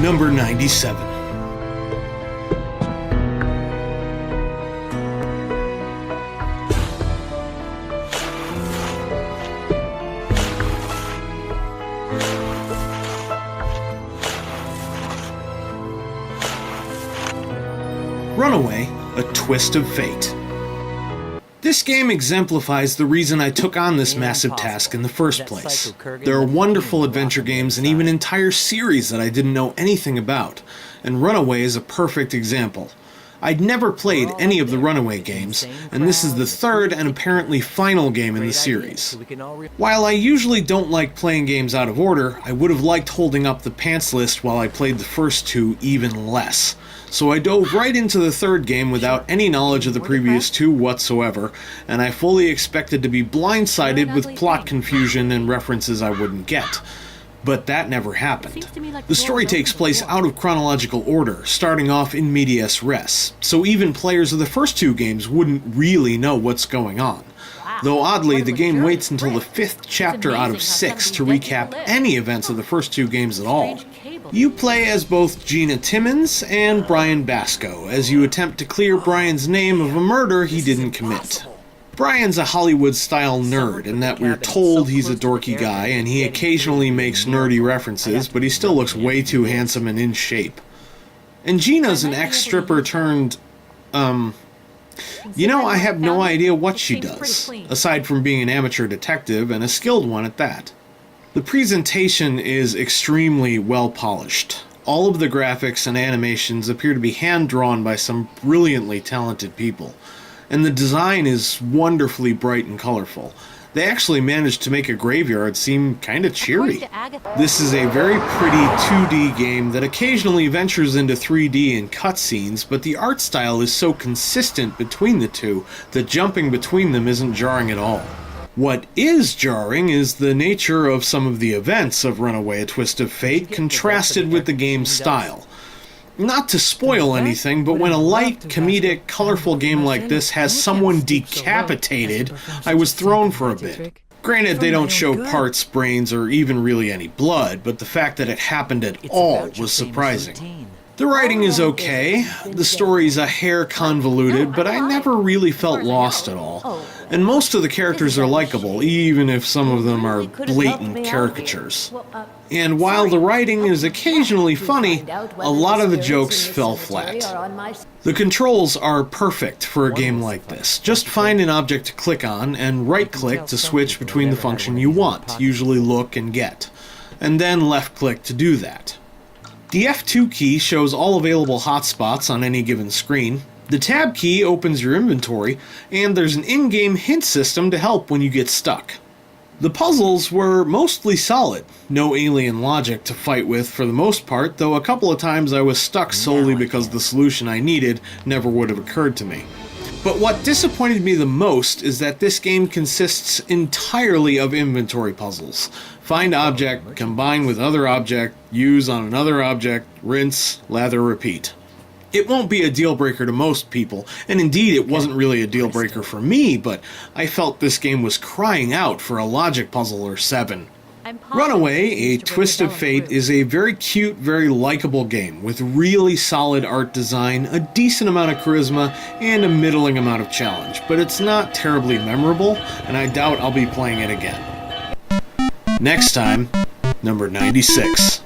Number 97. Runaway, A Twist of Fate. This game exemplifies the reason I took on this massive task in the first place. There are wonderful adventure games and even entire series that I didn't know anything about, and Runaway is a perfect example. I'd never played any of the Runaway games, and this is the third and apparently final game in the series. While I usually don't like playing games out of order, I would have liked holding up the pants list while I played the first two even less. So I dove right into the third game without any knowledge of the previous two whatsoever, and I fully expected to be blindsided with plot confusion and references I wouldn't get. But that never happened. The story takes place out of chronological order, starting off in medias res, so even players of the first two games wouldn't really know what's going on. Though oddly, the game waits until the 5th chapter out of 6 to recap any events of the first two games at all. You play as both Gina Timmons and Brian Basco, as you attempt to clear Brian's name of a murder he didn't commit. Brian's a Hollywood-style nerd in that we're told he's a dorky guy and he occasionally makes nerdy references, but he still looks way too handsome and in shape. And Gina's an ex-stripper turned, I have no idea what she does, aside from being an amateur detective and a skilled one at that. The presentation is extremely well polished. All of the graphics and animations appear to be hand-drawn by some brilliantly talented people, and the design is wonderfully bright and colorful. They actually managed to make a graveyard seem kinda cheery. This is a very pretty 2D game that occasionally ventures into 3D in cutscenes, but the art style is so consistent between the two that jumping between them isn't jarring at all. What is jarring is the nature of some of the events of Runaway: A Twist of Fate contrasted with the game's style. Not to spoil anything, but when a light, comedic, colorful game like this has someone decapitated, I was thrown for a bit. Granted, they don't show parts, brains, or even really any blood, but the fact that it happened at all was surprising. The writing is okay, the story's a hair convoluted, but I never really felt lost at all. And most of the characters are likable, even if some of them are blatant caricatures. And while the writing is occasionally funny, a lot of the jokes fell flat. The controls are perfect for a game like this. Just find an object to click on and right-click to switch between the function you want, usually look and get, and then left-click to do that. The F2 key shows all available hotspots on any given screen. The Tab key opens your inventory, and there's an in-game hint system to help when you get stuck. The puzzles were mostly solid, no alien logic to fight with for the most part, though a couple of times I was stuck solely because the solution I needed never would have occurred to me. But what disappointed me the most is that this game consists entirely of inventory puzzles. Find object, combine with other object, use on another object, rinse, lather, repeat. It won't be a deal breaker to most people, and indeed it wasn't really a deal breaker for me, but I felt this game was crying out for a logic puzzle or 7. Runaway: A Twist of Fate is a very cute, very likable game with really solid art design, a decent amount of charisma, and a middling amount of challenge, but it's not terribly memorable, and I doubt I'll be playing it again. Next time, number 96.